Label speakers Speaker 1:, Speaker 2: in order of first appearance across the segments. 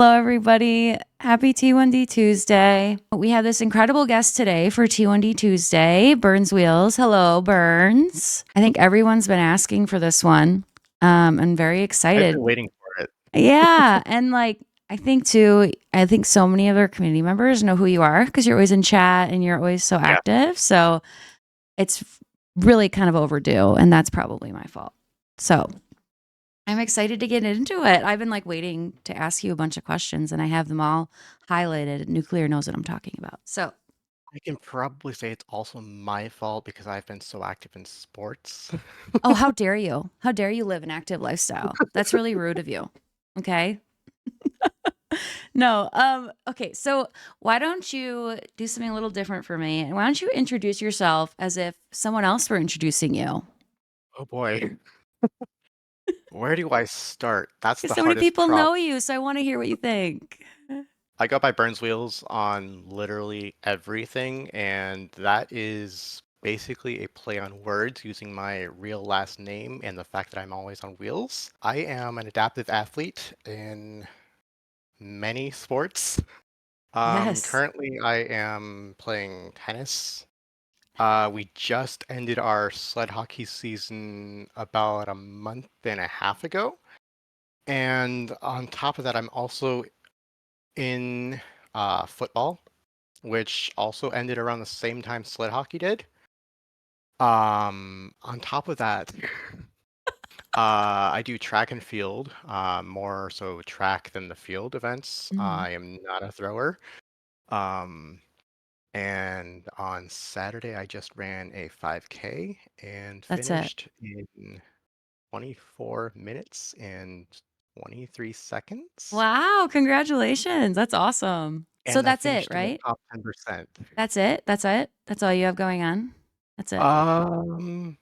Speaker 1: Hello, everybody. Happy T1D Tuesday. We have this incredible guest today for T1D Tuesday, BurnsWheels. Hello, Burns. I think everyone's been asking for this one. I'm very
Speaker 2: I've
Speaker 1: excited.
Speaker 2: been waiting for it.
Speaker 1: Yeah. And I think so many of our community members know who you are because you're always in chat and you're always so
Speaker 2: Yeah.
Speaker 1: active. So it's really kind of overdue. And that's probably my fault. So I'm excited to get into it. I've been waiting to ask you a bunch of questions and I have them all highlighted. Nuclear knows what I'm talking about. So,
Speaker 2: I can probably say it's also my fault because I've been so active in sports.
Speaker 1: oh, how dare you? How dare you live an active lifestyle? That's really rude of you. Okay? No. Okay, so why don't you do something a little different for me? And why don't you introduce yourself as if someone else were introducing you?
Speaker 2: Oh boy. Where do I start? That's
Speaker 1: Because
Speaker 2: the
Speaker 1: so many
Speaker 2: hardest
Speaker 1: people
Speaker 2: problem.
Speaker 1: know you, so I want to hear what you think.
Speaker 2: I go by BurnsWheels on literally everything, and that is basically a play on words using my real last name and the fact that I'm always on wheels. I am an adaptive athlete in many sports.
Speaker 1: Yes.
Speaker 2: Currently I am playing tennis. We just ended our sled hockey season about a month and a half ago. And on top of that, I'm also in football, which also ended around the same time sled hockey did. On top of that, I do track and field, more so track than the field events.
Speaker 1: Mhm.
Speaker 2: I am not a thrower. Um, And on Saturday, I just ran a 5K and
Speaker 1: That's it.
Speaker 2: finished in 24 minutes and 23 seconds.
Speaker 1: Wow, congratulations. That's awesome. So
Speaker 2: And I
Speaker 1: that's it,
Speaker 2: finished in the
Speaker 1: right?
Speaker 2: top 10%.
Speaker 1: That's it? That's it? That's all you have going on? That's it?
Speaker 2: Um,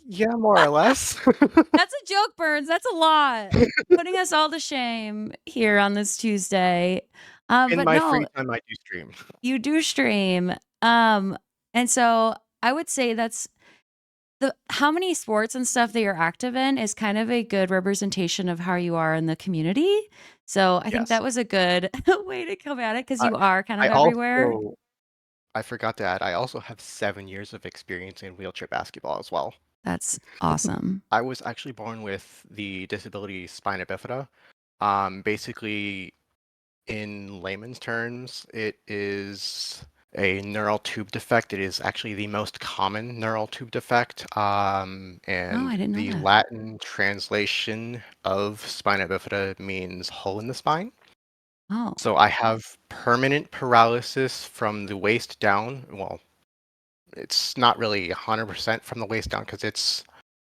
Speaker 2: yeah, more or less.
Speaker 1: That's a joke, Burns. That's a lot. Putting us all to shame here on this Tuesday.
Speaker 2: In
Speaker 1: But
Speaker 2: my free
Speaker 1: no,
Speaker 2: time, I do stream.
Speaker 1: you do stream. And so I would say that's the how many sports and stuff that you're active in is kind of a good representation of how you are in the community. So I think
Speaker 2: Yes.
Speaker 1: that was a good way to come at it because
Speaker 2: I,
Speaker 1: you are kind
Speaker 2: I
Speaker 1: of everywhere.
Speaker 2: also, I forgot to add, I also have 7 years of experience in wheelchair basketball as well.
Speaker 1: That's awesome.
Speaker 2: I was actually born with the disability Spina Bifida. Basically, in layman's terms, it is a neural tube defect. It is actually the most common neural tube defect.
Speaker 1: Oh, I
Speaker 2: And
Speaker 1: didn't know
Speaker 2: the
Speaker 1: that.
Speaker 2: Latin translation of spina bifida means hole in the spine.
Speaker 1: Oh,
Speaker 2: So I have permanent paralysis from the waist down. Well, it's not really 100% from the waist down because it's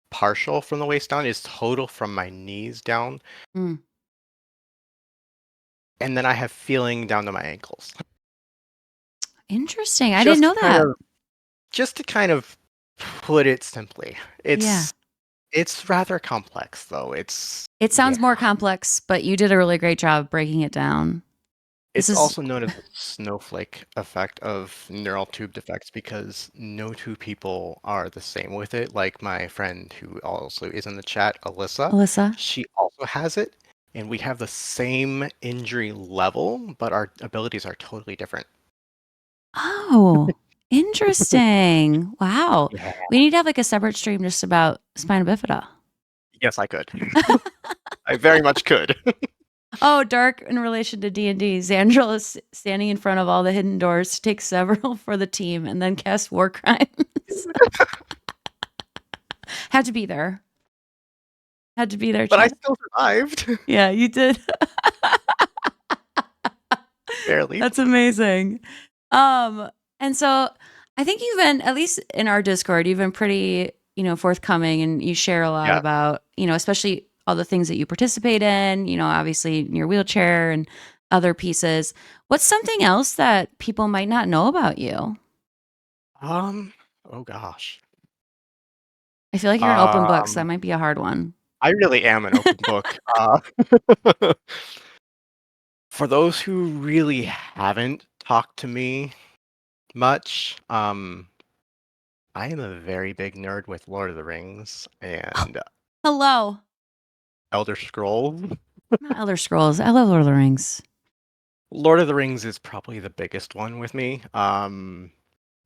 Speaker 2: partial from the waist down. It's total from my knees down.
Speaker 1: mm,
Speaker 2: And then I have feeling down to my ankles.
Speaker 1: interesting. I didn't
Speaker 2: Just to
Speaker 1: know
Speaker 2: kind
Speaker 1: that.
Speaker 2: of just to kind of put it simply,
Speaker 1: Yeah.
Speaker 2: it's rather complex though.
Speaker 1: It sounds
Speaker 2: Yeah.
Speaker 1: more complex, but you did a really great job breaking it down. This
Speaker 2: It's
Speaker 1: is
Speaker 2: also known as the snowflake effect of neural tube defects because no two people are the same with it. Like my friend who also is in the chat, Alyssa,
Speaker 1: Alyssa.
Speaker 2: she also has it, and we have the same injury level, but our abilities are totally different.
Speaker 1: Oh, interesting. Wow.
Speaker 2: Yeah.
Speaker 1: We need to have a separate stream just about spina bifida.
Speaker 2: Yes, I could. I very much could.
Speaker 1: Oh, dark in relation to D&D. Xandril is standing in front of all the hidden doors to take several for the team and then cast war crimes. Had to be there. Had to be there,
Speaker 2: But I
Speaker 1: chat.
Speaker 2: still survived.
Speaker 1: Yeah, you did.
Speaker 2: Barely.
Speaker 1: That's amazing. Um, and so I think you've been, at least in our Discord, you've been pretty, forthcoming and you share a lot
Speaker 2: Yeah.
Speaker 1: about, especially all the things that you participate in, obviously in your wheelchair and other pieces. What's something else that people might not know about you?
Speaker 2: Oh gosh.
Speaker 1: I feel like you're an open book, so that
Speaker 2: Um,
Speaker 1: might be a hard one.
Speaker 2: I really am an open book. For those who really haven't talked to me much, I am a very big nerd with Lord of the Rings and
Speaker 1: Hello.
Speaker 2: Elder Scrolls.
Speaker 1: Not Elder Scrolls. I love Lord of the Rings.
Speaker 2: Lord of the Rings is probably the biggest one with me.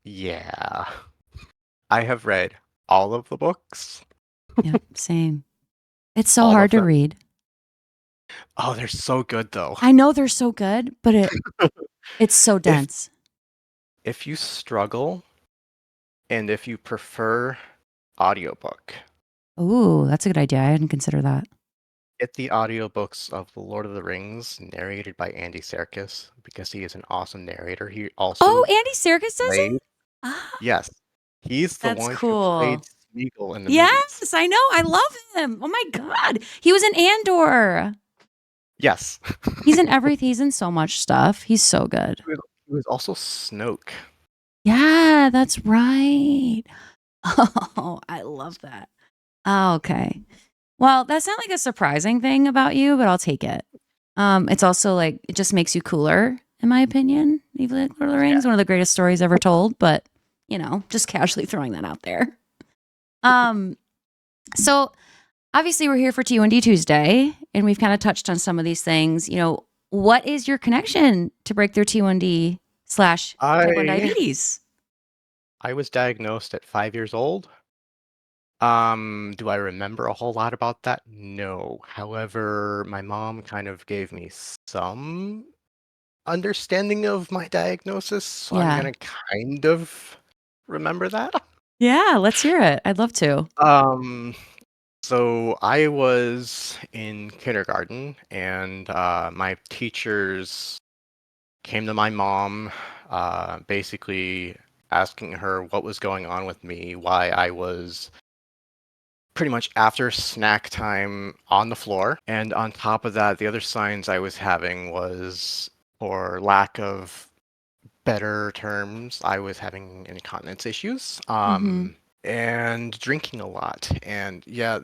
Speaker 2: Yeah. I have read all of the books,
Speaker 1: Yep, same. It's so
Speaker 2: all
Speaker 1: hard
Speaker 2: of
Speaker 1: to
Speaker 2: them.
Speaker 1: read.
Speaker 2: Oh, they're so good though.
Speaker 1: I know they're so good, but it's so
Speaker 2: If
Speaker 1: dense.
Speaker 2: if you struggle and if you prefer audiobook,
Speaker 1: Ooh, that's a good idea. I hadn't considered that.
Speaker 2: get the audiobooks of The Lord of the Rings narrated by Andy Serkis because he is an awesome narrator. He
Speaker 1: Oh,
Speaker 2: also
Speaker 1: Andy Serkis does
Speaker 2: played,
Speaker 1: it? Ah,
Speaker 2: yes, he's the
Speaker 1: that's
Speaker 2: one who played
Speaker 1: cool.
Speaker 2: Smeagol in the movies.
Speaker 1: Yes, I know. I love him. Oh my God. He was in Andor.
Speaker 2: Yes.
Speaker 1: He's in everything. He's in so much stuff. He's so good.
Speaker 2: He was also Snoke.
Speaker 1: Yeah, that's right. Oh, I love that. Oh, okay. Well, that's not like a surprising thing about you, but I'll take it. It's also like it just makes you cooler, in my opinion. Even like Lord of the
Speaker 2: Yeah.
Speaker 1: Rings, one of the greatest stories ever told, but just casually throwing that out there. Um, so obviously we're here for T1D Tuesday, and we've kind of touched on some of these things. What is your connection to Breakthrough T1D slash type 1
Speaker 2: I
Speaker 1: diabetes?
Speaker 2: I was diagnosed at 5 years old. Do I remember a whole lot about that? No. However, my mom kind of gave me some understanding of my diagnosis, so I'm
Speaker 1: Yeah.
Speaker 2: gonna kind of remember that.
Speaker 1: Yeah, let's hear it. I'd love to.
Speaker 2: Um, so I was in kindergarten, and my teachers came to my mom, basically asking her what was going on with me, why I was pretty much after snack time on the floor. And on top of that, the other signs I was having was, for lack of better terms, I was having incontinence issues,
Speaker 1: Mm-hmm.
Speaker 2: and drinking a lot. And yeah,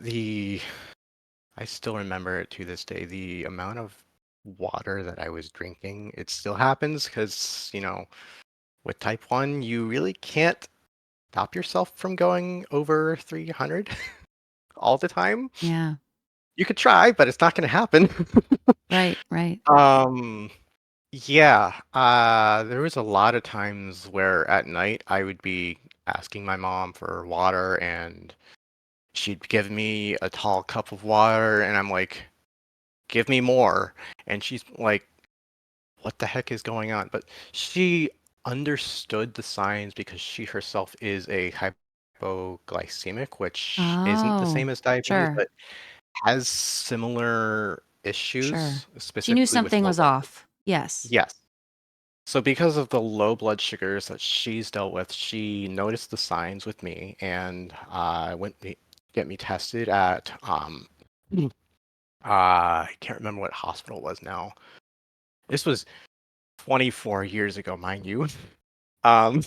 Speaker 2: I still remember it to this day, the amount of water that I was drinking. It still happens because, with type 1, you really can't stop yourself from going over 300 all the time.
Speaker 1: Yeah.
Speaker 2: You could try, but it's not going to happen.
Speaker 1: Right, right.
Speaker 2: um, yeah, there was a lot of times where at night I would be asking my mom for water and she'd give me a tall cup of water and I'm like, give me more. And she's like, what the heck is going on? But she understood the signs because she herself is a hypoglycemic, which isn't the
Speaker 1: Oh,
Speaker 2: same as diabetes,
Speaker 1: sure,
Speaker 2: but has similar
Speaker 1: sure.
Speaker 2: issues,
Speaker 1: She knew
Speaker 2: specifically with
Speaker 1: something
Speaker 2: low
Speaker 1: was
Speaker 2: blood.
Speaker 1: off. Yes.
Speaker 2: Yes. So because of the low blood sugars that she's dealt with, she noticed the signs with me and went to get me tested at I can't remember what hospital it was now. This was 24 years ago, mind you. Um,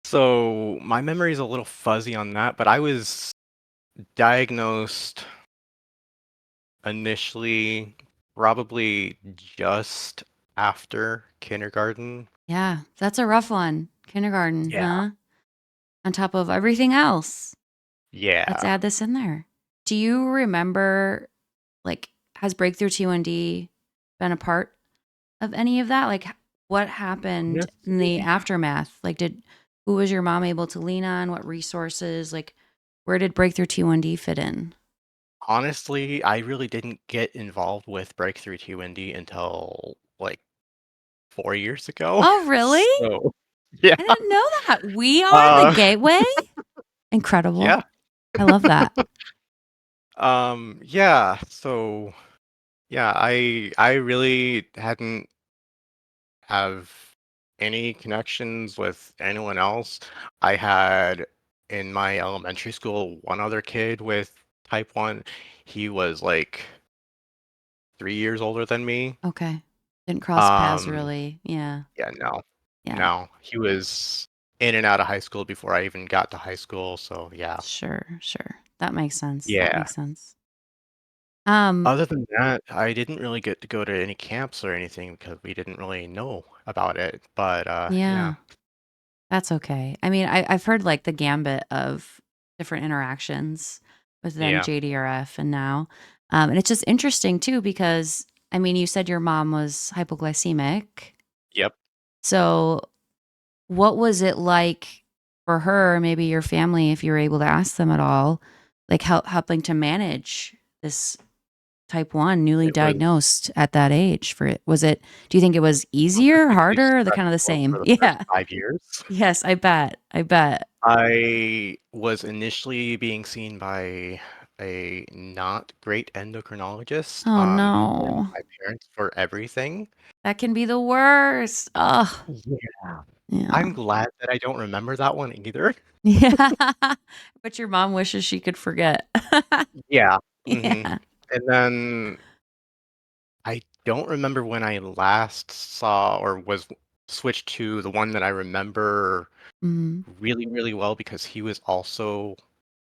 Speaker 2: so my memory is a little fuzzy on that, but I was diagnosed initially probably just after kindergarten.
Speaker 1: Yeah, that's a rough one. Kindergarten,
Speaker 2: Yeah.
Speaker 1: huh? On top of everything else. Let's
Speaker 2: Yeah.
Speaker 1: add this in there. Do you remember, like, has Breakthrough T1D been a part of any of that? Like, what happened in the
Speaker 2: Honestly,
Speaker 1: aftermath? Like, who was your mom able to lean on? What resources? Like, where did Breakthrough T1D fit in?
Speaker 2: honestly, I really didn't get involved with Breakthrough T1D until like 4 years ago.
Speaker 1: Oh, really?
Speaker 2: So yeah.
Speaker 1: I didn't know that. We are the
Speaker 2: Uh,
Speaker 1: gateway? Incredible.
Speaker 2: yeah.
Speaker 1: I love that.
Speaker 2: Yeah. So yeah, I really hadn't have any connections with anyone else. I had in my elementary school one other kid with type 1. He was like 3 years older than me.
Speaker 1: Okay. Didn't cross paths
Speaker 2: Um,
Speaker 1: really. Yeah.
Speaker 2: yeah, no,
Speaker 1: Yeah.
Speaker 2: no, he was in and out of high school before I even got to high school. So yeah,
Speaker 1: Sure, sure. That makes sense. That
Speaker 2: yeah.
Speaker 1: makes sense. Um,
Speaker 2: Other than that, I didn't really get to go to any camps or anything because we didn't really know about it. But yeah,
Speaker 1: yeah, that's okay. I mean, I've heard like the gambit of different interactions with then
Speaker 2: yeah.
Speaker 1: JDRF and now. And it's just interesting too because I mean, you said your mom was hypoglycemic.
Speaker 2: Yep.
Speaker 1: So, what was it like for her, maybe your family, if you were able to ask them at all, like helping to manage this type 1 newly
Speaker 2: It was
Speaker 1: diagnosed at that age for it? Was it, do you think it was easier,
Speaker 2: ridiculously
Speaker 1: harder, or the kind of the
Speaker 2: stressful
Speaker 1: same?
Speaker 2: for the first
Speaker 1: Yeah.
Speaker 2: 5 years.
Speaker 1: Yes, I bet. I bet.
Speaker 2: I was initially being seen by a not great endocrinologist,
Speaker 1: Oh
Speaker 2: who blamed
Speaker 1: no.
Speaker 2: my parents for everything.
Speaker 1: That can be the worst. Oh,
Speaker 2: Yeah.
Speaker 1: yeah.
Speaker 2: I'm glad that I don't remember that one either.
Speaker 1: Yeah. But your mom wishes she could forget.
Speaker 2: Yeah. Mhm.
Speaker 1: Yeah.
Speaker 2: And then I don't remember when I last saw or was switched to the one that I remember
Speaker 1: Mhm.
Speaker 2: really, really well because he was also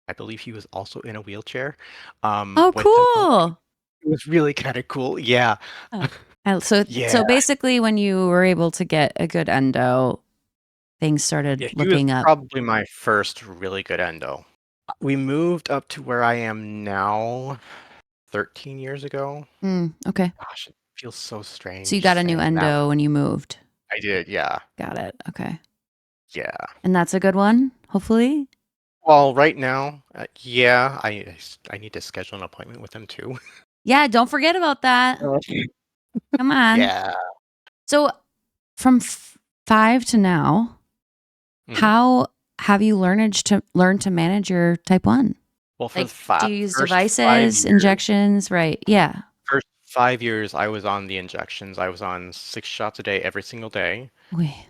Speaker 2: I believe he was also in a wheelchair,
Speaker 1: Oh,
Speaker 2: with type 1.
Speaker 1: cool.
Speaker 2: It was really kinda cool. Yeah.
Speaker 1: Oh. So
Speaker 2: Yeah.
Speaker 1: so basically when you were able to get a good endo, things started
Speaker 2: Yeah, he was
Speaker 1: looking up.
Speaker 2: probably my first really good endo. We moved up to where I am now 13 years ago.
Speaker 1: Okay.
Speaker 2: Gosh, it feels so
Speaker 1: So you
Speaker 2: strange
Speaker 1: got a new
Speaker 2: saying that.
Speaker 1: endo when you moved.
Speaker 2: I did, yeah.
Speaker 1: Got it. Okay.
Speaker 2: Yeah.
Speaker 1: And that's a good one, hopefully?
Speaker 2: Well, right now, yeah, I need to schedule an appointment with him too.
Speaker 1: Yeah, don't forget about that. Come on.
Speaker 2: Yeah.
Speaker 1: So from 5 to now,
Speaker 2: Mhm.
Speaker 1: how have you learn to manage your type 1?
Speaker 2: Well, for the
Speaker 1: Like, do you use
Speaker 2: first 5
Speaker 1: devices,
Speaker 2: years
Speaker 1: injections? Right. Yeah.
Speaker 2: first 5 years, I was on the injections. I was on 6 shots a day every single day,
Speaker 1: Wait.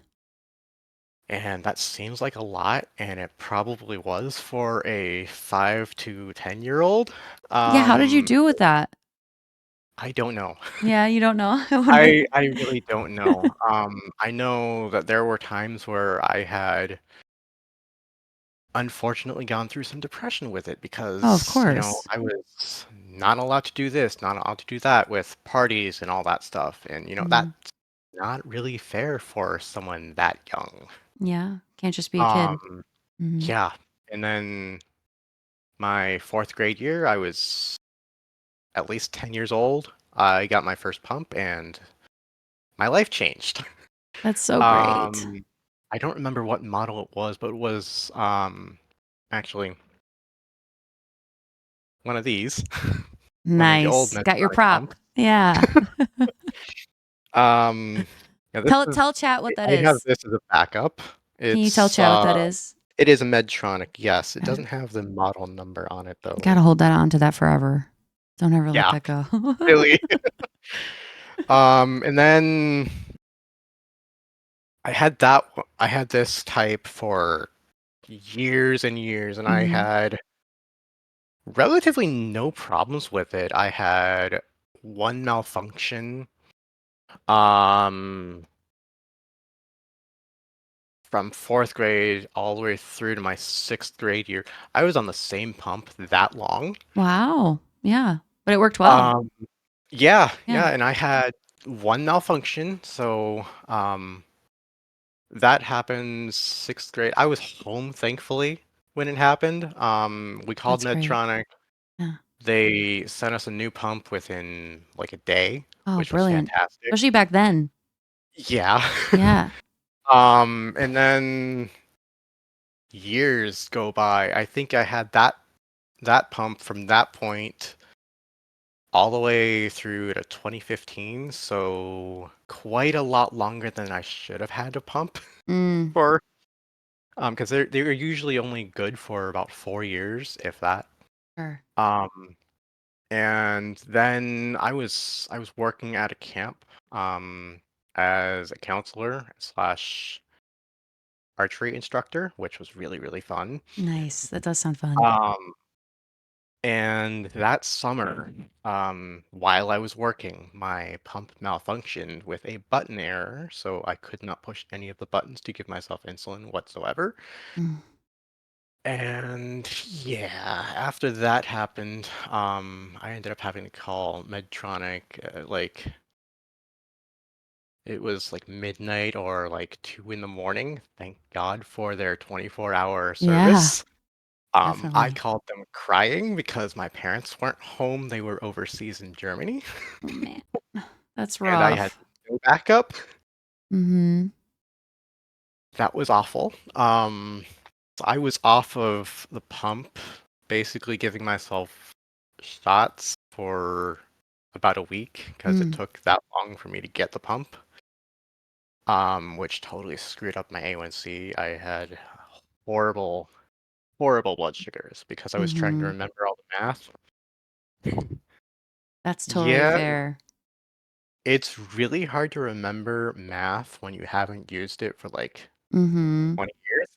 Speaker 2: and that seems like a lot, and it probably was for a 5 to 10-year-old.
Speaker 1: Yeah, how did you
Speaker 2: Um,
Speaker 1: do with that?
Speaker 2: I don't know.
Speaker 1: Yeah, you don't know? I wonder.
Speaker 2: I really don't know. I know that there were times where I had unfortunately gone through some depression with it
Speaker 1: Oh, of
Speaker 2: because,
Speaker 1: course.
Speaker 2: I was not allowed to do this, not allowed to do that with parties and all that stuff. And,
Speaker 1: Mhm.
Speaker 2: that's not really fair for someone that young.
Speaker 1: Yeah, can't just be a kid.
Speaker 2: Um,
Speaker 1: Mhm.
Speaker 2: yeah. And then my fourth grade year, I was at least 10 years old. I got my first pump and my life changed.
Speaker 1: That's so great.
Speaker 2: Um, I don't remember what model it was, but it was actually one of these, one of the old
Speaker 1: Nice. Got your
Speaker 2: Medtronic
Speaker 1: prop.
Speaker 2: pumps.
Speaker 1: Yeah.
Speaker 2: Um, yeah, this is
Speaker 1: Tell chat what that
Speaker 2: I have
Speaker 1: is.
Speaker 2: this as a backup.
Speaker 1: Can you tell chat what that is?
Speaker 2: It is a Medtronic, yes. It
Speaker 1: Okay.
Speaker 2: doesn't have the model number on it
Speaker 1: Gotta
Speaker 2: though.
Speaker 1: hold that on to that forever. Don't ever let
Speaker 2: Yeah,
Speaker 1: that go.
Speaker 2: really. And then I had this type for years and years, and I
Speaker 1: Mhm.
Speaker 2: had relatively no problems with it. I had one malfunction, um, from 4th grade all the way through to my 6th grade year. I was on the same pump that long.
Speaker 1: Wow. Yeah. But it worked well.
Speaker 2: Um, yeah,
Speaker 1: Yeah.
Speaker 2: yeah, and I had one malfunction, so, that happened 6th grade. I was home, thankfully, when it happened. We called
Speaker 1: That's great.
Speaker 2: Medtronic.
Speaker 1: Yeah.
Speaker 2: They sent us a new pump within, like, a day,
Speaker 1: Oh,
Speaker 2: which was
Speaker 1: brilliant.
Speaker 2: fantastic.
Speaker 1: Especially back then.
Speaker 2: Yeah.
Speaker 1: Yeah.
Speaker 2: And then years go by. I think I had that pump from that point all the way through to 2015, so quite a lot longer than I should have had to pump
Speaker 1: Mm.
Speaker 2: for. Because they're usually only good for about 4 years, if that.
Speaker 1: Sure.
Speaker 2: Um, and then I was working at a camp, as a counselor slash archery instructor, which was really, really fun.
Speaker 1: Nice. That does sound fun.
Speaker 2: Um, and that summer, while I was working, my pump malfunctioned with a button error, so I could not push any of the buttons to give myself insulin whatsoever.
Speaker 1: Mm.
Speaker 2: And yeah, after that happened, I ended up having to call Medtronic, like it was like midnight or like 2 in the morning. Thank God for their 24-hour
Speaker 1: Yeah.
Speaker 2: service. I
Speaker 1: Definitely.
Speaker 2: called them crying because my parents weren't home. They were overseas in Germany,
Speaker 1: Oh man, that's
Speaker 2: and I had
Speaker 1: rough.
Speaker 2: no backup.
Speaker 1: Mm-hmm.
Speaker 2: That was awful. So I was off of the pump, basically giving myself shots for about a week because it
Speaker 1: Mm.
Speaker 2: took that long for me to get the pump. Which totally screwed up my A1C. I had horrible, horrible blood sugars because I was trying to
Speaker 1: Mm-hmm.
Speaker 2: remember all the math.
Speaker 1: That's totally
Speaker 2: Yeah,
Speaker 1: fair.
Speaker 2: it's really hard to remember math when you haven't used it for like
Speaker 1: Mm-hmm.
Speaker 2: 20 years.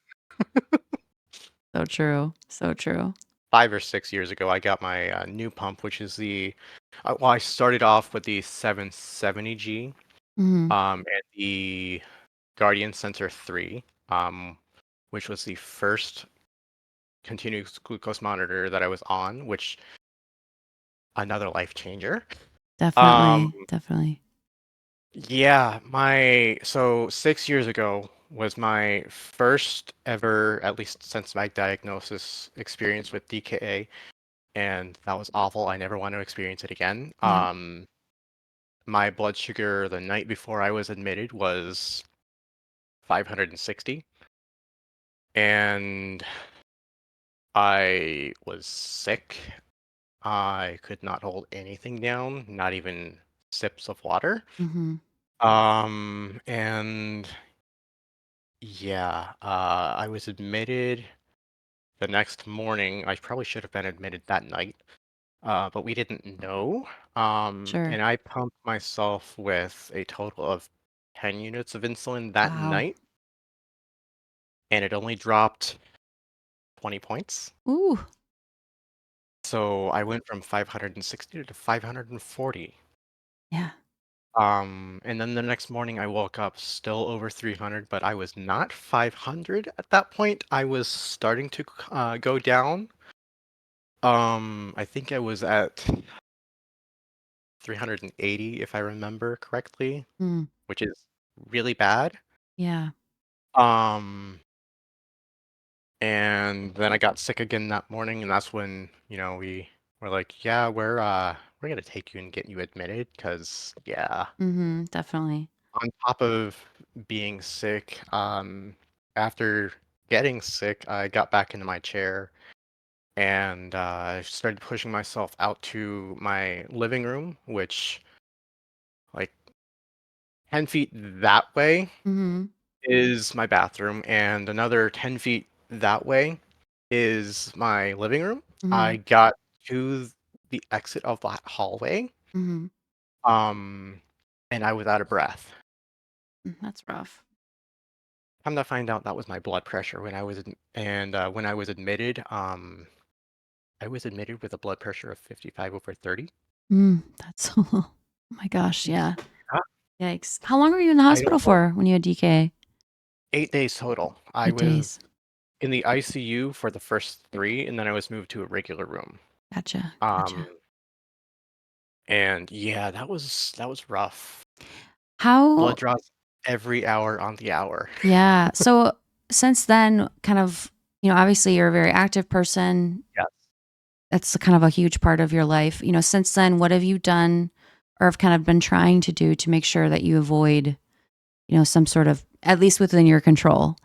Speaker 1: So true. So true.
Speaker 2: 5 or 6 years ago, I got my new pump, which is well, I started off with the 770G,
Speaker 1: Mm-hmm.
Speaker 2: and the Guardian Sensor 3, which was the first continuous glucose monitor that I was on, which another life changer. Um,
Speaker 1: Definitely. Definitely.
Speaker 2: yeah, so 6 years ago was my first ever, at least since my diagnosis, experience with DKA, and that was awful. I never want to experience it again.
Speaker 1: Yeah.
Speaker 2: My blood sugar the night before I was admitted was 560, and I was sick. I could not hold anything down, not even sips of water.
Speaker 1: Mm-hmm.
Speaker 2: And yeah, I was admitted the next morning. I probably should have been admitted that night, but we didn't know.
Speaker 1: Sure.
Speaker 2: And I pumped myself with a total of 10 units of insulin that
Speaker 1: Wow.
Speaker 2: night, and it only dropped 20 points.
Speaker 1: Ooh.
Speaker 2: So I went from 560 to 540.
Speaker 1: Yeah.
Speaker 2: And then the next morning I woke up still over 300, but I was not 500 at that point. I was starting to go down. I think I was at 380 if I remember correctly,
Speaker 1: Mm.
Speaker 2: which is really bad.
Speaker 1: Yeah.
Speaker 2: Um, and then I got sick again that morning, and that's when, we were like, yeah, we're gonna take you and get you admitted, because yeah,
Speaker 1: Mm-hmm. Definitely.
Speaker 2: on top of being sick, after getting sick, I got back into my chair and I started pushing myself out to my living room, which, like, 10 feet that way
Speaker 1: Mm-hmm.
Speaker 2: is my bathroom, and another 10 feet that way is my living room.
Speaker 1: Mm-hmm.
Speaker 2: I got to the exit of that hallway,
Speaker 1: Mm-hmm.
Speaker 2: um, and I was out of breath.
Speaker 1: That's rough.
Speaker 2: Come to find out, that was my blood pressure when I was admitted. I was admitted with a blood pressure of 55 over 30.
Speaker 1: That's oh my gosh, yeah.
Speaker 2: Yeah,
Speaker 1: Yikes. How long were you in the
Speaker 2: I don't
Speaker 1: hospital
Speaker 2: know.
Speaker 1: for when you had DK?
Speaker 2: 8 days total. I
Speaker 1: 8
Speaker 2: was
Speaker 1: days.
Speaker 2: in the ICU for the first three, and then I was moved to a regular room.
Speaker 1: Gotcha.
Speaker 2: Um,
Speaker 1: Gotcha.
Speaker 2: and yeah, that was rough. Blood
Speaker 1: How
Speaker 2: draws every hour on the hour.
Speaker 1: yeah. So since then, kind of, obviously you're a very active person.
Speaker 2: Yes.
Speaker 1: That's kind of a huge part of your life. Since then, what have you done or have kind of been trying to do to make sure that you avoid, some sort of, at least within your control,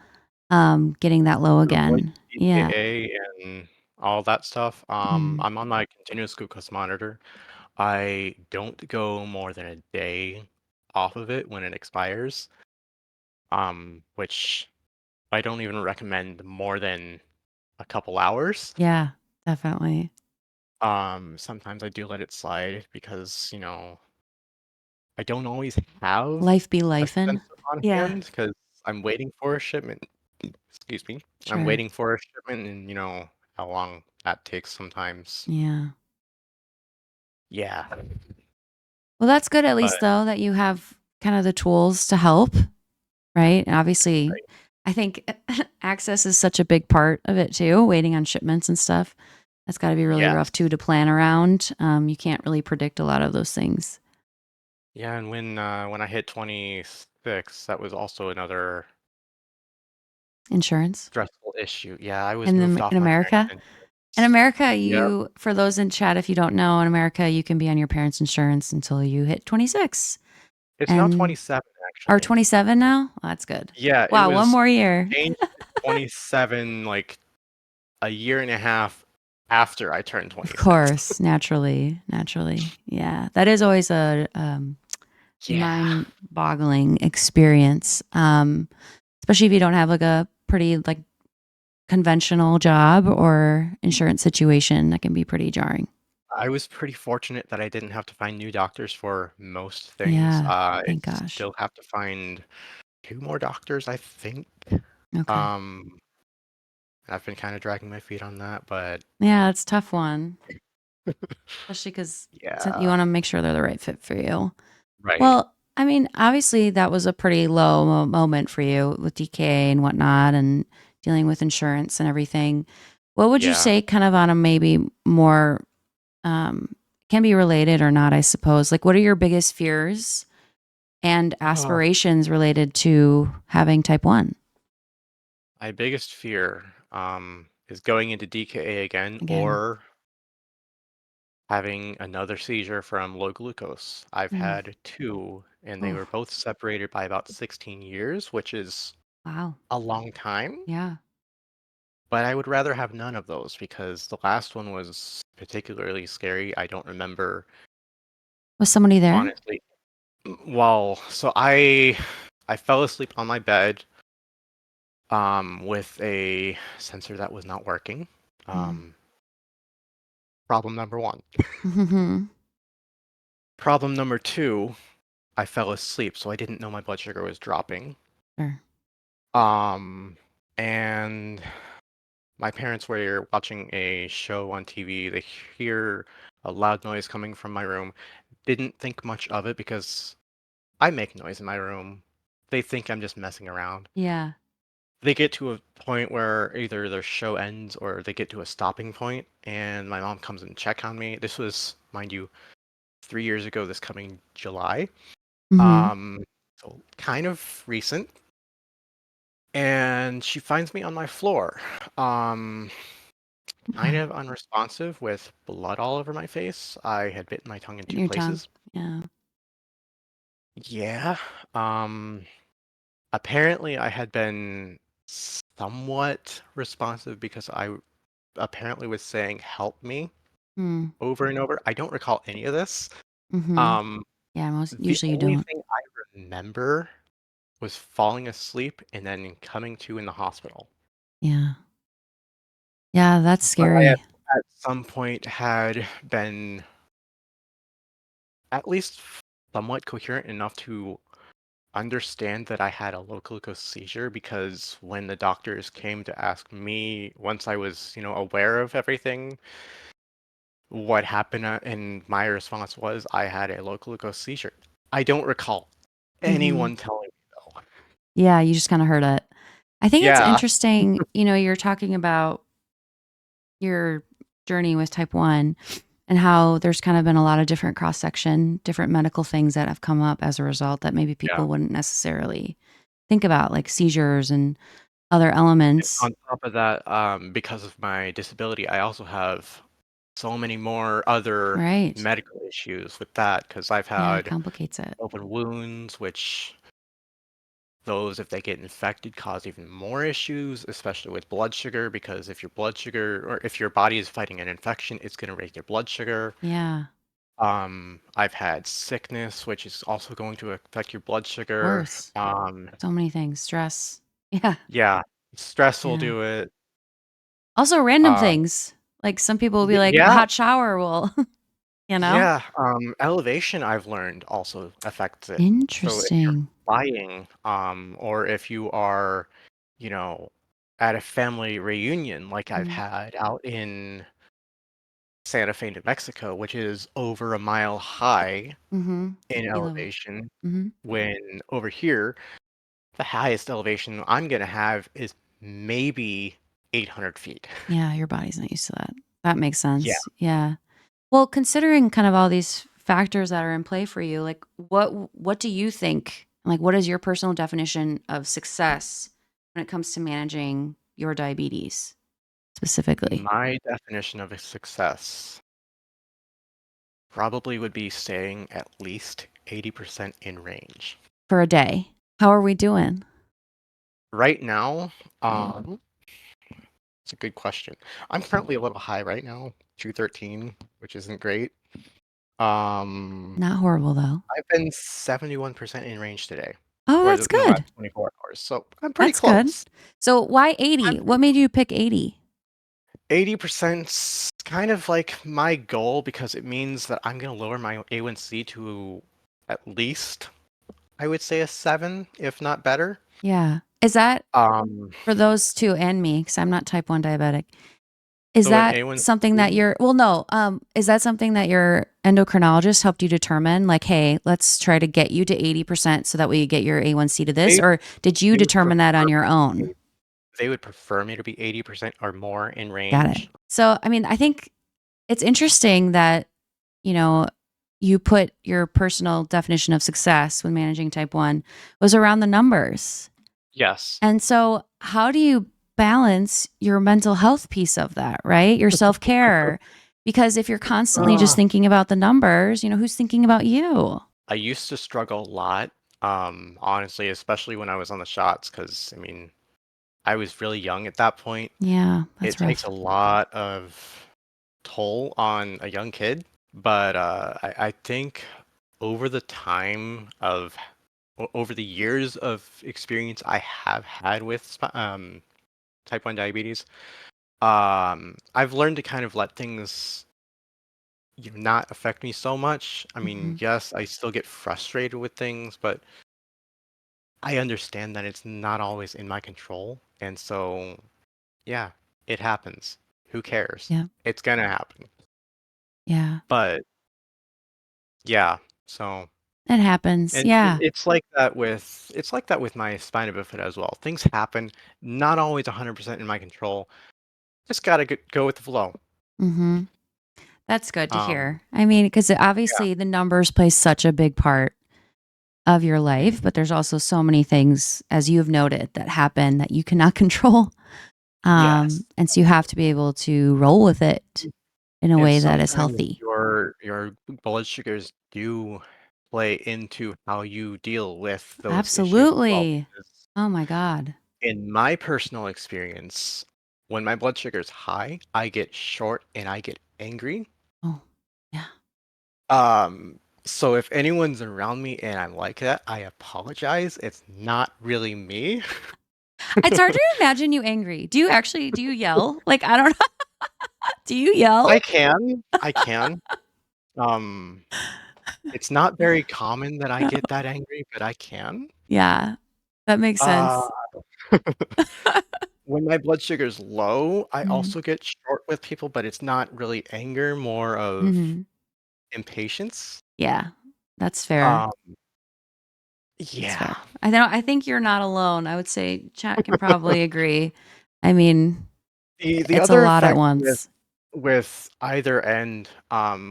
Speaker 1: getting that low
Speaker 2: To avoid
Speaker 1: again? Yeah.
Speaker 2: DKA and all that stuff,
Speaker 1: Mm,
Speaker 2: I'm on my continuous glucose monitor. I don't go more than a day off of it when it expires, which I don't even recommend more than a couple hours.
Speaker 1: yeah, definitely.
Speaker 2: Sometimes I do let it slide because, I don't always have
Speaker 1: Life be
Speaker 2: a
Speaker 1: lifin'.
Speaker 2: sensor on
Speaker 1: Yeah,
Speaker 2: hand because I'm waiting for a shipment. Excuse me. I'm
Speaker 1: sure.
Speaker 2: waiting for a shipment, and how long that takes sometimes.
Speaker 1: Yeah.
Speaker 2: Yeah.
Speaker 1: Well, that's good at least
Speaker 2: But
Speaker 1: though that you have kind of the tools to help, right? And obviously,
Speaker 2: right.
Speaker 1: I think access is such a big part of it too, waiting on shipments and stuff. That's got to be really rough
Speaker 2: Yes.
Speaker 1: too to plan around. You can't really predict a lot of those things.
Speaker 2: Yeah, and when I hit 26, that was also another
Speaker 1: Insurance?
Speaker 2: stressful issue. Yeah, I was moved
Speaker 1: In
Speaker 2: off my
Speaker 1: America?
Speaker 2: parents'
Speaker 1: In
Speaker 2: insurance.
Speaker 1: America,
Speaker 2: Yep.
Speaker 1: you for those in chat, if you don't know, in America, you can be on your parents' insurance until you hit 26
Speaker 2: It's now
Speaker 1: and
Speaker 2: 27
Speaker 1: are
Speaker 2: actually.
Speaker 1: 27 now? Oh, that's good.
Speaker 2: Yeah, it
Speaker 1: Wow, one
Speaker 2: was
Speaker 1: more year.
Speaker 2: changed to 27 like a year and a half after I turned
Speaker 1: Of
Speaker 2: 26.
Speaker 1: course, naturally, naturally. Yeah, that is always a
Speaker 2: Yeah.
Speaker 1: mind-boggling experience, especially if you don't have like a pretty like conventional job or insurance situation. That can be pretty jarring.
Speaker 2: I was pretty fortunate that I didn't have to find new doctors for most things.
Speaker 1: Yeah,
Speaker 2: I
Speaker 1: thank gosh.
Speaker 2: still have to find 2 more doctors, I think.
Speaker 1: Okay.
Speaker 2: Um, I've been kinda dragging my feet on that, but
Speaker 1: Yeah, it's a tough one, especially because you
Speaker 2: yeah,
Speaker 1: want to make sure they're the right fit for you.
Speaker 2: right.
Speaker 1: Well, I mean, obviously that was a pretty low moment for you with DK and whatnot and dealing with insurance and everything. What would you
Speaker 2: Yeah.
Speaker 1: say kind of on a maybe more can be related or not, I suppose. Like what are your biggest fears and
Speaker 2: Oh,
Speaker 1: aspirations related to having type 1
Speaker 2: my biggest fear, is going into DKA again
Speaker 1: again?
Speaker 2: or having another seizure from low glucose. I've
Speaker 1: Mm.
Speaker 2: had 2, and they
Speaker 1: Oh,
Speaker 2: were both separated by about 16 years, which is
Speaker 1: wow.
Speaker 2: a long time,
Speaker 1: Yeah.
Speaker 2: but I would rather have none of those because the last one was particularly scary. I don't remember,
Speaker 1: Was somebody there?
Speaker 2: honestly. Well, so I fell asleep on my bed, with a sensor that was not working.
Speaker 1: Mm.
Speaker 2: Um, problem number 1.
Speaker 1: Mm-hmm.
Speaker 2: Problem number 2, I fell asleep, so I didn't know my blood sugar was dropping.
Speaker 1: Sure.
Speaker 2: Um, and my parents were watching a show on TV. They hear a loud noise coming from my room. Didn't think much of it because I make noise in my room. They think I'm just messing around.
Speaker 1: Yeah.
Speaker 2: They get to a point where either their show ends or they get to a stopping point, and my mom comes and check on me. This was, mind you, 3 years ago. This coming July.
Speaker 1: Mm-hmm.
Speaker 2: Um, so kind of recent. And she finds me on my floor. Um, kind
Speaker 1: Wow.
Speaker 2: of unresponsive with blood all over my face. I had bitten my tongue in
Speaker 1: In
Speaker 2: 2
Speaker 1: your tongue.
Speaker 2: places.
Speaker 1: Yeah.
Speaker 2: Yeah. Um, apparently I had been somewhat responsive because I apparently was saying help me
Speaker 1: Mm.
Speaker 2: over and over. I don't recall any of this.
Speaker 1: Mm-hmm.
Speaker 2: Um,
Speaker 1: Yeah, most
Speaker 2: the
Speaker 1: usually you
Speaker 2: only
Speaker 1: don't.
Speaker 2: thing I remember was falling asleep and then coming to in the hospital.
Speaker 1: Yeah. Yeah, that's
Speaker 2: But I
Speaker 1: scary.
Speaker 2: at some point had been at least somewhat coherent enough to understand that I had a low glucose seizure because when the doctors came to ask me, once I was, aware of everything, what happened, and my response was I had a low glucose seizure. I don't recall
Speaker 1: Mm-hmm.
Speaker 2: anyone telling me though.
Speaker 1: Yeah, you just kind of heard it. I think it's
Speaker 2: Yeah,
Speaker 1: interesting, you're talking about your journey with type 1 and how there's kind of been a lot of different cross section, different medical things that have come up as a result that maybe
Speaker 2: yeah.
Speaker 1: people wouldn't necessarily think about, like seizures and other
Speaker 2: And
Speaker 1: elements.
Speaker 2: on top of that, because of my disability, I also have so many more other
Speaker 1: Right.
Speaker 2: medical issues with that because I've
Speaker 1: Yeah, it
Speaker 2: had
Speaker 1: complicates it.
Speaker 2: open wounds, which those, if they get infected, cause even more issues, especially with blood sugar, because if your blood sugar or if your body is fighting an infection, it's going to raise your blood sugar.
Speaker 1: Yeah,
Speaker 2: I've had sickness, which is also going to affect your blood
Speaker 1: of
Speaker 2: sugar.
Speaker 1: course. So many things. Stress. Yeah.
Speaker 2: Yeah, stress will
Speaker 1: Yeah.
Speaker 2: do it.
Speaker 1: Also random
Speaker 2: Um,
Speaker 1: things. Like some people will be like,
Speaker 2: yeah,
Speaker 1: hot shower will, you know?
Speaker 2: yeah. Elevation I've learned also affects it. So if you're
Speaker 1: Interesting.
Speaker 2: flying, or if you are, you know, at a family reunion like I've
Speaker 1: Mm,
Speaker 2: had out in Santa Fe, New Mexico, which is over a mile high
Speaker 1: mm-hmm.
Speaker 2: in
Speaker 1: Sea level.
Speaker 2: elevation,
Speaker 1: Mm-hmm.
Speaker 2: when over here, the highest elevation I'm gonna have is maybe 800 feet.
Speaker 1: Yeah, your body's not used to that. That makes
Speaker 2: Yeah.
Speaker 1: sense. Yeah. Well, considering kind of all these factors that are in play for you, like what do you think? Like what is your personal definition of success when it comes to managing your diabetes specifically
Speaker 2: My definition of a success probably would be staying at least 80% in range.
Speaker 1: for a day? How are we doing?
Speaker 2: Right now, it's a good question. I'm currently a little high right now, 213, which isn't great.
Speaker 1: Not horrible though.
Speaker 2: I've been 71% in range today
Speaker 1: Oh,
Speaker 2: for
Speaker 1: that's
Speaker 2: the last
Speaker 1: good.
Speaker 2: 24 hours, so I'm pretty
Speaker 1: That's good.
Speaker 2: close.
Speaker 1: So why 80?
Speaker 2: I'm
Speaker 1: What made you pick 80?
Speaker 2: 80%'s kind of like my goal because it means that I'm gonna lower my A1C to at least, I would say, a 7, if not better.
Speaker 1: Yeah. Is that
Speaker 2: Um,
Speaker 1: for those two and me, because I'm not type 1 diabetic? Is
Speaker 2: so an
Speaker 1: that something that
Speaker 2: A1C,
Speaker 1: well, no, is that something that your endocrinologist helped you determine? Like, hey, let's try to get you to 80% so that we get your A1C to this,
Speaker 2: they
Speaker 1: or did you
Speaker 2: they would
Speaker 1: determine that on
Speaker 2: prefer
Speaker 1: your own?
Speaker 2: they would prefer me to be 80% or more in
Speaker 1: Got it.
Speaker 2: range.
Speaker 1: So, I mean, I think it's interesting that, you know, you put your personal definition of success when managing type 1 was around the numbers.
Speaker 2: Yes.
Speaker 1: And so, how do you balance your mental health piece of that, right? Your self care? Because if you're constantly just
Speaker 2: Uh,
Speaker 1: thinking about the numbers, who's thinking about you?
Speaker 2: I used to struggle a lot, honestly, especially when I was on the shots, because I mean, I was really young at that point.
Speaker 1: Yeah,
Speaker 2: It
Speaker 1: that's
Speaker 2: takes a
Speaker 1: rough.
Speaker 2: lot of toll on a young kid, but I think over the time of over the years of experience I have had with type 1 diabetes, I've learned to kind of let things not affect me so much. I mean,
Speaker 1: Hmm.
Speaker 2: yes, I still get frustrated with things, but I understand that it's not always in my control. And so, yeah, it happens. Who cares?
Speaker 1: Yeah,
Speaker 2: It's gonna happen.
Speaker 1: yeah,
Speaker 2: But yeah, so
Speaker 1: it happens.
Speaker 2: and
Speaker 1: Yeah.
Speaker 2: it's like that with my spina bifida as well. Things happen, not always 100% in my control. Just gotta go with the flow.
Speaker 1: Hmm. That's good to
Speaker 2: Um,
Speaker 1: hear. I mean, because
Speaker 2: yeah.
Speaker 1: obviously the numbers play such a big part of your
Speaker 2: Mhm.
Speaker 1: life, but there's also so many things, as you've noted, that happen that you cannot control.
Speaker 2: Yes.
Speaker 1: And so you have to be able to roll with it in a
Speaker 2: And
Speaker 1: way that is
Speaker 2: sometimes
Speaker 1: healthy.
Speaker 2: your blood sugars do play into how you deal with those issues as well.
Speaker 1: Absolutely.
Speaker 2: Because
Speaker 1: Oh my God.
Speaker 2: in my personal experience, when my blood sugar is high, I get short and I get angry.
Speaker 1: Oh, yeah.
Speaker 2: So if anyone's around me and I'm like that, I apologize. It's not really me.
Speaker 1: It's hard to imagine you angry. Do you yell? Like, I don't know. Do you
Speaker 2: I
Speaker 1: yell?
Speaker 2: can. I can. Um, it's not very common that I get that angry, but I can.
Speaker 1: Yeah, that makes
Speaker 2: Uh,
Speaker 1: sense.
Speaker 2: when my blood sugar's low, I
Speaker 1: Mhm.
Speaker 2: also get short with people, but it's not really anger, more of
Speaker 1: Mhm.
Speaker 2: impatience.
Speaker 1: Yeah, that's fair.
Speaker 2: Um,
Speaker 1: That's
Speaker 2: yeah.
Speaker 1: fair. I think you're not alone. I would say chat can probably agree. I mean,
Speaker 2: The
Speaker 1: it's a
Speaker 2: other
Speaker 1: lot at
Speaker 2: effect
Speaker 1: once.
Speaker 2: with either end,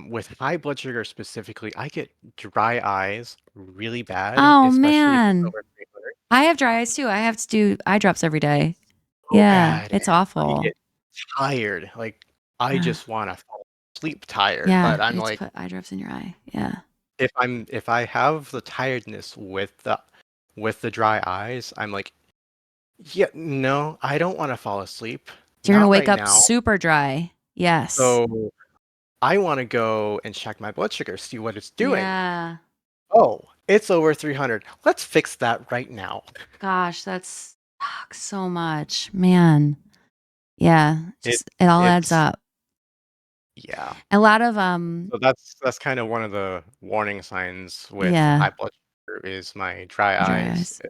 Speaker 2: with high blood sugar specifically, I get dry eyes really bad,
Speaker 1: Oh,
Speaker 2: especially if it's
Speaker 1: man.
Speaker 2: over 300.
Speaker 1: I have dry eyes too. I have to do eye drops every day.
Speaker 2: It's so
Speaker 1: Yeah,
Speaker 2: bad,
Speaker 1: it's
Speaker 2: and I
Speaker 1: awful.
Speaker 2: get tired. Like I
Speaker 1: Uh,
Speaker 2: just want to fall asleep tired,
Speaker 1: yeah,
Speaker 2: but
Speaker 1: you
Speaker 2: I'm
Speaker 1: have to
Speaker 2: like,
Speaker 1: put eye drops in your eye. Yeah.
Speaker 2: if I have the tiredness with the dry eyes, I'm like, yeah, no, I don't want to fall asleep,
Speaker 1: So you're gonna
Speaker 2: not
Speaker 1: wake
Speaker 2: right
Speaker 1: up
Speaker 2: now.
Speaker 1: super dry. Yes.
Speaker 2: So I want to go and check my blood sugar, see what it's doing.
Speaker 1: Yeah.
Speaker 2: Oh, it's over 300. Let's fix that right now.
Speaker 1: Gosh, that's so much. Man. Yeah,
Speaker 2: It
Speaker 1: just it all adds
Speaker 2: it's
Speaker 1: up.
Speaker 2: yeah.
Speaker 1: A lot of
Speaker 2: So that's kind of one of the warning signs with
Speaker 1: yeah,
Speaker 2: high blood sugar is my dry
Speaker 1: dry
Speaker 2: eyes.
Speaker 1: eyes.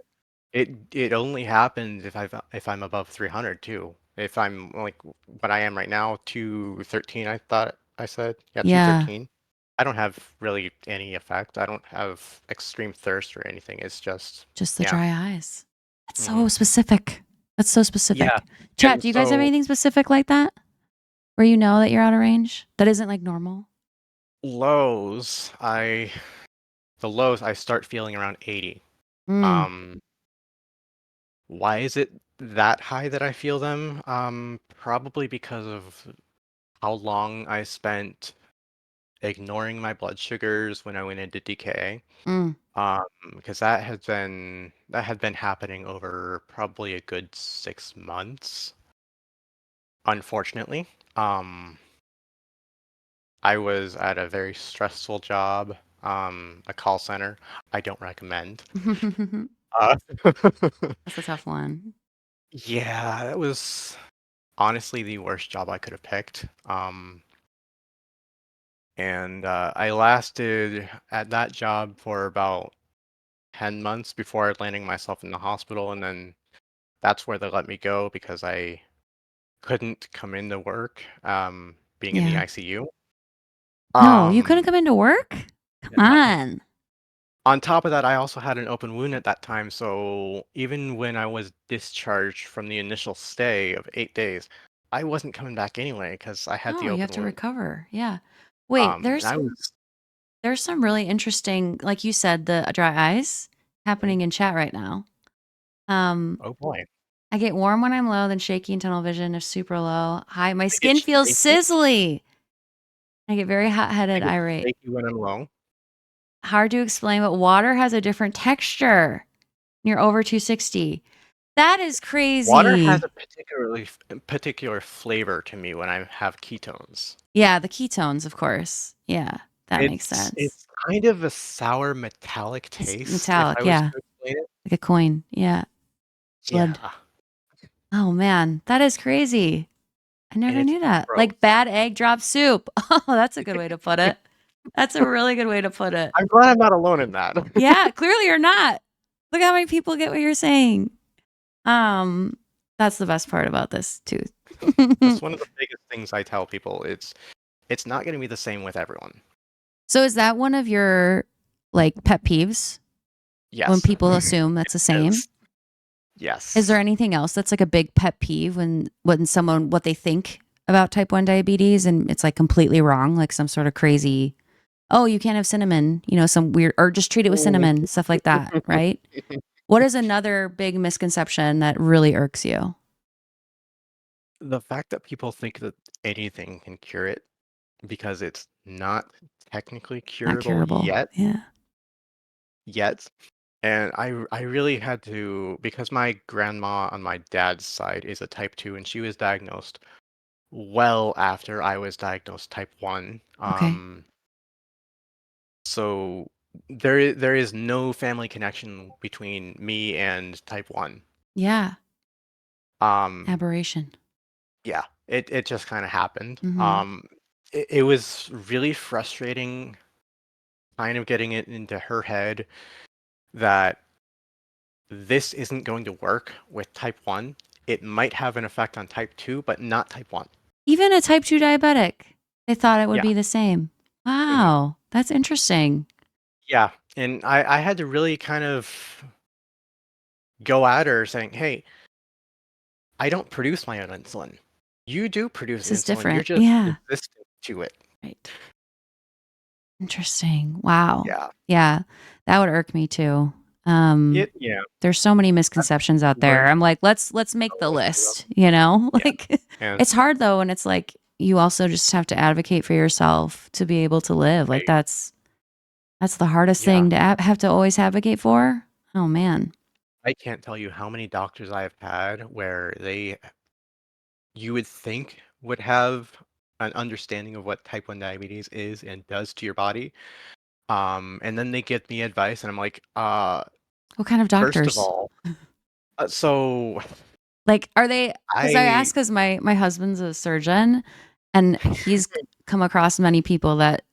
Speaker 2: It only happens if I'm above 300 too. If I'm like what I am right now, 213, I thought I said. Yeah,
Speaker 1: Yeah,
Speaker 2: 213. I don't have really any effect. I don't have extreme thirst or anything. It's just
Speaker 1: just the
Speaker 2: yeah.
Speaker 1: dry eyes. That's
Speaker 2: Hmm.
Speaker 1: so specific. That's so
Speaker 2: Yeah.
Speaker 1: specific. Chat,
Speaker 2: And
Speaker 1: do you guys have
Speaker 2: so
Speaker 1: anything specific like that? Where you know that you're out of range? That isn't like normal?
Speaker 2: lows, the lows I start feeling around 80.
Speaker 1: Mm.
Speaker 2: Um, why is it that high that I feel them. Probably because of how long I spent ignoring my blood sugars when I went into DKA.
Speaker 1: Mm,
Speaker 2: Because that had been happening over probably a good 6 months, unfortunately. Um, I was at a very stressful job, a call center. I don't recommend.
Speaker 1: that's
Speaker 2: Uh,
Speaker 1: a tough one.
Speaker 2: yeah, that was honestly the worst job I could have picked. And I lasted at that job for about 10 months before landing myself in the hospital, and then that's where they let me go because I couldn't come into work, being in the
Speaker 1: Yeah.
Speaker 2: ICU.
Speaker 1: No, you couldn't
Speaker 2: Um,
Speaker 1: come into work? Come
Speaker 2: no.
Speaker 1: on.
Speaker 2: On top of that, I also had an open wound at that time, so even when I was discharged from the initial stay of 8 days, I wasn't coming back anyway because I had
Speaker 1: No,
Speaker 2: the
Speaker 1: you have
Speaker 2: open
Speaker 1: to
Speaker 2: wound.
Speaker 1: recover. Yeah. Wait,
Speaker 2: And I was,
Speaker 1: there's some really interesting, like you said, the dry eyes
Speaker 2: mm,
Speaker 1: happening in chat right now. Um,
Speaker 2: oh boy,
Speaker 1: I get warm when I'm low, then shaky and tunnel vision if super low. Hi, my
Speaker 2: I get
Speaker 1: skin feels
Speaker 2: shaky.
Speaker 1: sizzly. I get very
Speaker 2: I
Speaker 1: hot-headed,
Speaker 2: get
Speaker 1: irate.
Speaker 2: shaky when I'm low.
Speaker 1: Hard to explain, but water has a different texture. You're over 260. That is
Speaker 2: Water has a
Speaker 1: crazy.
Speaker 2: particular flavor to me when I have ketones.
Speaker 1: Yeah, the ketones, of course. Yeah, that makes sense.
Speaker 2: It's kind of a sour metallic
Speaker 1: It's
Speaker 2: taste, if
Speaker 1: metallic,
Speaker 2: I was
Speaker 1: yeah,
Speaker 2: to explain it.
Speaker 1: like a coin. Yeah, blood.
Speaker 2: Yeah,
Speaker 1: Oh man, that is crazy. I
Speaker 2: and
Speaker 1: never
Speaker 2: it's
Speaker 1: knew that. Like
Speaker 2: gross.
Speaker 1: bad egg drop soup. Oh, that's a good way to put it. That's a really good way to put it.
Speaker 2: I'm glad I'm not alone in that.
Speaker 1: Yeah, clearly you're not. Look how many people get what you're saying. Um, that's the best part about this too.
Speaker 2: That's one of the biggest things I tell people. It's not gonna be the same with everyone.
Speaker 1: So is that one of your like pet peeves when
Speaker 2: Yes,
Speaker 1: people assume that's the
Speaker 2: it
Speaker 1: same?
Speaker 2: is.
Speaker 1: Is there
Speaker 2: Yes.
Speaker 1: anything else that's like a big pet peeve when someone what they think about type 1 diabetes and it's like completely wrong, like some sort of crazy, oh, you can't have cinnamon, some weird or just treat it with
Speaker 2: Mm.
Speaker 1: cinnamon, stuff like that, right? What is another big misconception that really irks you?
Speaker 2: The fact that people think that anything can cure it because it's not technically
Speaker 1: Not
Speaker 2: curable
Speaker 1: curable. Yeah.
Speaker 2: yet. And I really had to, because my grandma on my dad's side is a type 2 and she was diagnosed well after I was diagnosed type 1.
Speaker 1: Okay.
Speaker 2: So there is no family connection between me and type 1.
Speaker 1: Yeah.
Speaker 2: Um
Speaker 1: Aberration.
Speaker 2: yeah, it just kind of happened.
Speaker 1: Mhm.
Speaker 2: It was really frustrating kind of getting it into her head that this isn't going to work with type 1. It might have an effect on type 2, but not type 1.
Speaker 1: Even a type 2 diabetic, they thought it would
Speaker 2: Yeah.
Speaker 1: be the same.
Speaker 2: Mhm.
Speaker 1: Wow, that's interesting.
Speaker 2: Yeah. And I had to really kind of go at her saying, hey, I don't produce my own insulin. You do produce
Speaker 1: This is
Speaker 2: insulin. You're
Speaker 1: different.
Speaker 2: just
Speaker 1: Yeah.
Speaker 2: resistant to it.
Speaker 1: Right. Interesting. Wow.
Speaker 2: Yeah.
Speaker 1: Yeah, that would irk me too. Um,
Speaker 2: Yeah.
Speaker 1: there's so many
Speaker 2: I've
Speaker 1: misconceptions out there.
Speaker 2: learned
Speaker 1: I'm like, let's make
Speaker 2: to
Speaker 1: the
Speaker 2: live through them.
Speaker 1: list,
Speaker 2: Yeah.
Speaker 1: Like
Speaker 2: And
Speaker 1: it's hard though, and it's like you also just have to advocate for yourself to be able to live. Like
Speaker 2: I,
Speaker 1: that's the hardest
Speaker 2: yeah,
Speaker 1: thing to have to always advocate for. Oh man.
Speaker 2: I can't tell you how many doctors I have had where you would think would have an understanding of what type 1 diabetes is and does to your body. And then they give me advice and I'm like,
Speaker 1: What kind of
Speaker 2: first of
Speaker 1: doctors?
Speaker 2: all, so
Speaker 1: Like, are they? Because I
Speaker 2: I
Speaker 1: ask, because my husband's a surgeon, and he's come across many people that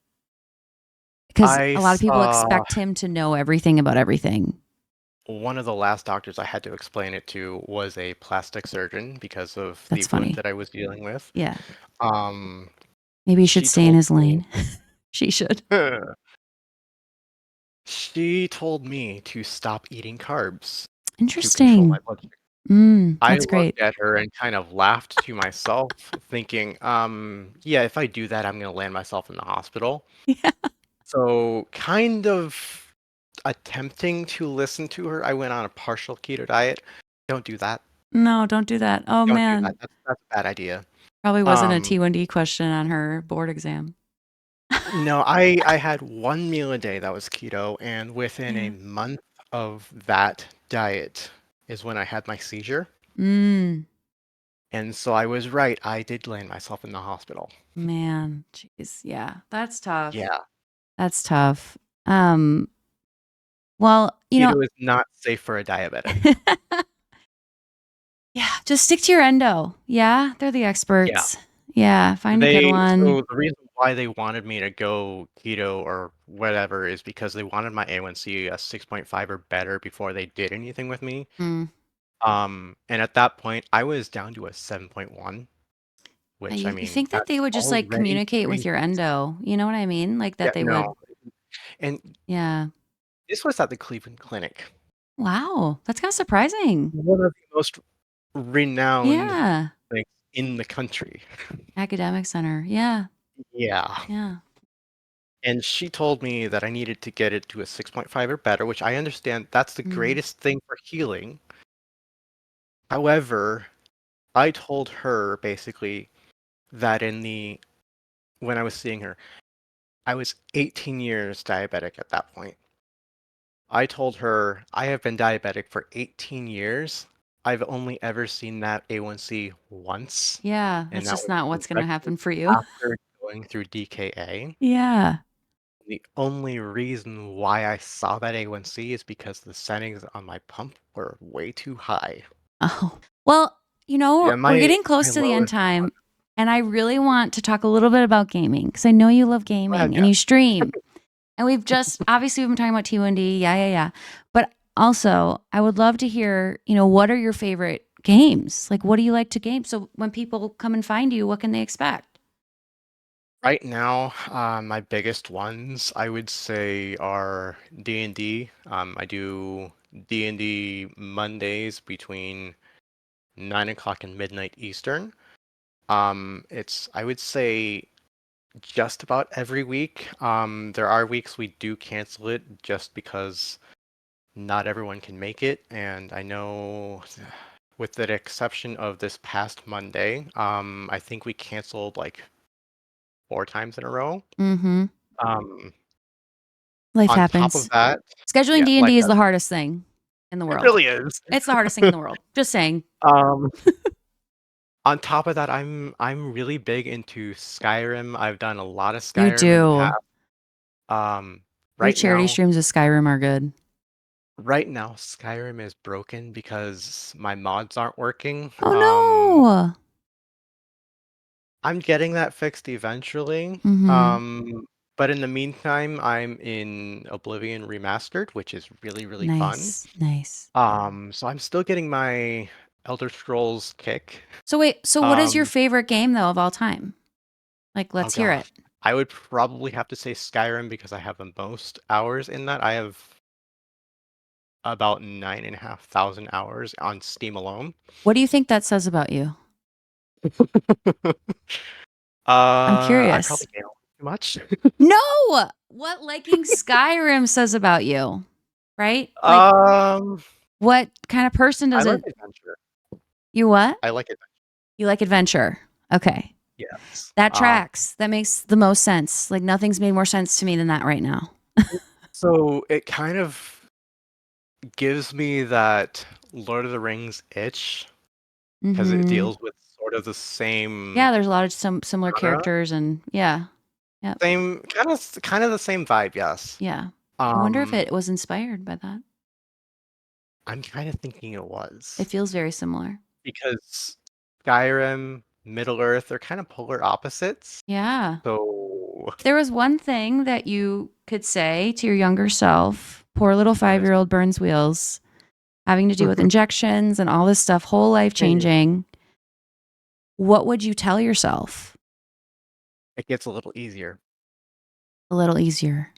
Speaker 1: because
Speaker 2: I
Speaker 1: a lot of people
Speaker 2: saw
Speaker 1: expect him to know everything about everything.
Speaker 2: one of the last doctors I had to explain it to was a plastic surgeon because of the
Speaker 1: That's
Speaker 2: wound
Speaker 1: funny.
Speaker 2: that I was dealing with.
Speaker 1: Yeah.
Speaker 2: Um,
Speaker 1: Maybe he should
Speaker 2: she
Speaker 1: stay in
Speaker 2: told
Speaker 1: his
Speaker 2: me
Speaker 1: lane. She should.
Speaker 2: she told me to stop eating carbs to control my
Speaker 1: Interesting.
Speaker 2: blood sugar. I
Speaker 1: That's great.
Speaker 2: looked at her and kind of laughed to myself, thinking, yeah, if I do that, I'm gonna land myself in the hospital.
Speaker 1: Yeah.
Speaker 2: So, kind of attempting to listen to her, I went on a partial keto diet. Don't do that.
Speaker 1: No, don't do that. Oh
Speaker 2: Don't do that.
Speaker 1: man.
Speaker 2: That's a bad idea.
Speaker 1: Probably wasn't a
Speaker 2: Um,
Speaker 1: T1D question on her board exam.
Speaker 2: no, I had one meal a day that was keto, and within a
Speaker 1: Yeah.
Speaker 2: month of that diet is when I had my seizure.
Speaker 1: Mm,
Speaker 2: And so I was right. I did land myself in the hospital.
Speaker 1: man. Jeez. Yeah. That's tough.
Speaker 2: Yeah,
Speaker 1: That's tough. Um, well,
Speaker 2: keto is not safe for a diabetic.
Speaker 1: yeah, just stick to your endo. Yeah, they're the
Speaker 2: Yeah.
Speaker 1: experts. Yeah, find a good
Speaker 2: They
Speaker 1: one.
Speaker 2: so the reason why they wanted me to go keto or whatever is because they wanted my A1C a 6.5 or better before they did anything with me.
Speaker 1: Mm.
Speaker 2: And at that point, I was down to a 7.1, which I
Speaker 1: You
Speaker 2: mean,
Speaker 1: think that they
Speaker 2: that's
Speaker 1: would just like
Speaker 2: already
Speaker 1: communicate with
Speaker 2: pretty
Speaker 1: your
Speaker 2: decent.
Speaker 1: endo? You know what I mean? Like
Speaker 2: Yeah,
Speaker 1: that they
Speaker 2: no.
Speaker 1: would,
Speaker 2: And
Speaker 1: yeah.
Speaker 2: this was at the Cleveland Clinic,
Speaker 1: Wow, that's kind of surprising.
Speaker 2: one of the most renowned
Speaker 1: Yeah.
Speaker 2: clinics in the country.
Speaker 1: Academic center. Yeah.
Speaker 2: Yeah.
Speaker 1: Yeah.
Speaker 2: And she told me that I needed to get it to a 6.5 or better, which I understand that's the
Speaker 1: Mm.
Speaker 2: greatest thing for healing. However, I told her basically that when I was seeing her, I was 18 years diabetic at that point. I told her I have been diabetic for 18 years. I've only ever seen that A1C once,
Speaker 1: Yeah,
Speaker 2: and
Speaker 1: that's
Speaker 2: that
Speaker 1: just
Speaker 2: was
Speaker 1: not what's going to
Speaker 2: directly
Speaker 1: happen for you.
Speaker 2: after going through DKA.
Speaker 1: Yeah.
Speaker 2: The only reason why I saw that A1C is because the settings on my pump were way too high.
Speaker 1: Oh, well,
Speaker 2: Yeah,
Speaker 1: we're
Speaker 2: my
Speaker 1: getting close
Speaker 2: my
Speaker 1: to the
Speaker 2: low
Speaker 1: end
Speaker 2: is
Speaker 1: time, and I really want to talk a little bit about gaming because I know you love
Speaker 2: go ahead,
Speaker 1: gaming and
Speaker 2: yeah.
Speaker 1: you stream. And we've just obviously we've been talking about T1D, yeah, yeah, yeah. But also, I would love to hear, what are your favorite games? Like, what do you like to game? So when people come and find you, what can they expect?
Speaker 2: Right now, my biggest ones I would say are D&D. I do D&D Mondays between 9 o'clock and midnight Eastern. It's I would say just about every week. There are weeks we do cancel it just because not everyone can make it, and I know with the exception of this past Monday, I think we canceled like 4 times in a row.
Speaker 1: Mm-hmm.
Speaker 2: Um,
Speaker 1: Life
Speaker 2: on top of
Speaker 1: happens.
Speaker 2: that,
Speaker 1: Scheduling
Speaker 2: yeah, life
Speaker 1: D&D is
Speaker 2: has
Speaker 1: the hardest thing in the
Speaker 2: it
Speaker 1: world.
Speaker 2: really is.
Speaker 1: It's the hardest thing in the world. Just saying.
Speaker 2: Um, on top of that, I'm really big into Skyrim. I've done a lot of
Speaker 1: You
Speaker 2: Skyrim in the past.
Speaker 1: do.
Speaker 2: Um,
Speaker 1: Your
Speaker 2: right
Speaker 1: charity
Speaker 2: now,
Speaker 1: streams of Skyrim are good.
Speaker 2: right now, Skyrim is broken because my mods aren't working.
Speaker 1: Oh no.
Speaker 2: I'm getting that fixed eventually.
Speaker 1: Mm-hmm.
Speaker 2: But in the meantime, I'm in Oblivion Remastered, which is really, really fun.
Speaker 1: Nice. Nice.
Speaker 2: So I'm still getting my Elder Scrolls kick.
Speaker 1: So wait, so what is your
Speaker 2: Um,
Speaker 1: favorite game though of all time? Like,
Speaker 2: oh
Speaker 1: let's hear it.
Speaker 2: gosh, I would probably have to say Skyrim because I have the most hours in that. I have about 9,500 hours on Steam alone.
Speaker 1: What do you think that says about you? I'm
Speaker 2: I
Speaker 1: curious.
Speaker 2: probably gamble too much.
Speaker 1: No! What liking Skyrim says about you, right? Like,
Speaker 2: Um,
Speaker 1: what kind of person
Speaker 2: I
Speaker 1: does
Speaker 2: like
Speaker 1: it?
Speaker 2: adventure.
Speaker 1: You what?
Speaker 2: I like it.
Speaker 1: You like adventure. Okay.
Speaker 2: Yes.
Speaker 1: That tracks. That makes the most sense. Like, nothing's made more sense to me than that right now.
Speaker 2: So it kind of gives me that Lord of the Rings itch because it
Speaker 1: Mm-hmm.
Speaker 2: deals with sort of the same
Speaker 1: Yeah, there's a lot of some similar
Speaker 2: genre,
Speaker 1: characters and yeah. Yep.
Speaker 2: same kind of the same vibe. Yes.
Speaker 1: Yeah. I wonder if
Speaker 2: Um,
Speaker 1: it was inspired by that.
Speaker 2: I'm kind of thinking it
Speaker 1: It
Speaker 2: was
Speaker 1: feels very similar.
Speaker 2: because Skyrim, Middle Earth, they're kind of polar opposites.
Speaker 1: Yeah.
Speaker 2: So
Speaker 1: If there was one thing that you could say to your younger self, poor little
Speaker 2: what is
Speaker 1: 5-year-old Burnswheels, having to deal with injections and all this stuff, whole life
Speaker 2: it?
Speaker 1: changing, what would you tell yourself?
Speaker 2: It gets a little easier.
Speaker 1: A little easier.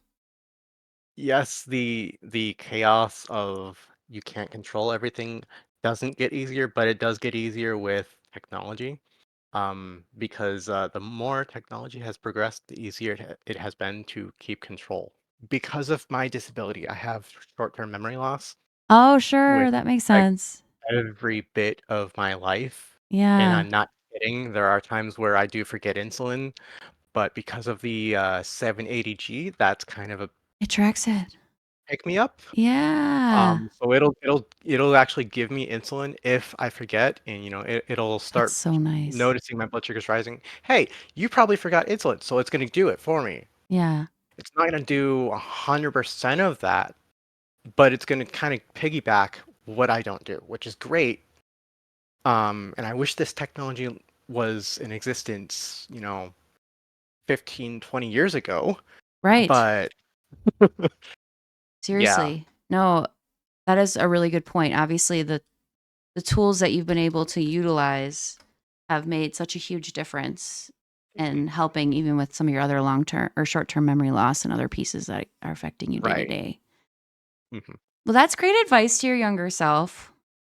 Speaker 2: Yes, the chaos of you can't control everything doesn't get easier, but it does get easier with technology. Because the more technology has progressed, the easier it has been to keep control. Because of my disability, I have short-term memory loss,
Speaker 1: Oh,
Speaker 2: which
Speaker 1: sure. That makes
Speaker 2: I
Speaker 1: sense.
Speaker 2: every bit of my life, and
Speaker 1: Yeah.
Speaker 2: I'm not kidding. There are times where I do forget insulin, but because of the 780G, that's kind of a
Speaker 1: It tracks it.
Speaker 2: pick me up.
Speaker 1: Yeah.
Speaker 2: So it'll actually give me insulin if I forget, and it'll
Speaker 1: That's
Speaker 2: start
Speaker 1: so nice.
Speaker 2: noticing my blood sugar's rising. Hey, you probably forgot insulin, so it's gonna do it for me.
Speaker 1: Yeah.
Speaker 2: It's not gonna do 100% of that, but it's gonna kind of piggyback what I don't do, which is great. And I wish this technology was in existence, 15, 20 years ago,
Speaker 1: Right.
Speaker 2: but yeah,
Speaker 1: Seriously. No, that is a really good point. Obviously, the tools that you've been able to utilize have made such a huge difference
Speaker 2: mhm,
Speaker 1: in helping even with some of your other long-term or short-term memory loss and other pieces that are affecting you day to
Speaker 2: right.
Speaker 1: day.
Speaker 2: Mhm.
Speaker 1: Well, that's great advice to your younger self.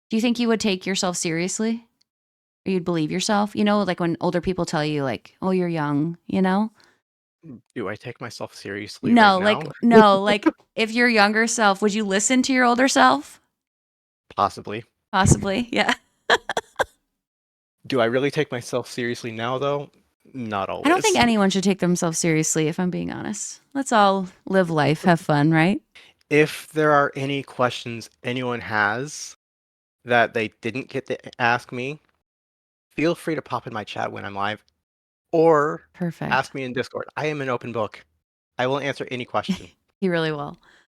Speaker 1: Do you think you would take yourself seriously? Or you'd believe yourself? You know, like when older people tell you like, "Oh, you're young," you know?
Speaker 2: Do I take myself seriously right
Speaker 1: No, like
Speaker 2: now?
Speaker 1: no, like if your younger self, would you listen to your older self?
Speaker 2: Possibly.
Speaker 1: Possibly. Yeah.
Speaker 2: Do I really take myself seriously now, though? Not
Speaker 1: I don't think
Speaker 2: always.
Speaker 1: anyone should take themselves seriously, if I'm being honest. Let's all live life, have fun, right?
Speaker 2: If there are any questions anyone has that they didn't get to ask me, feel free to pop in my chat when I'm live or
Speaker 1: Perfect.
Speaker 2: ask me in Discord. I am an open book. I will answer any question.
Speaker 1: You really will.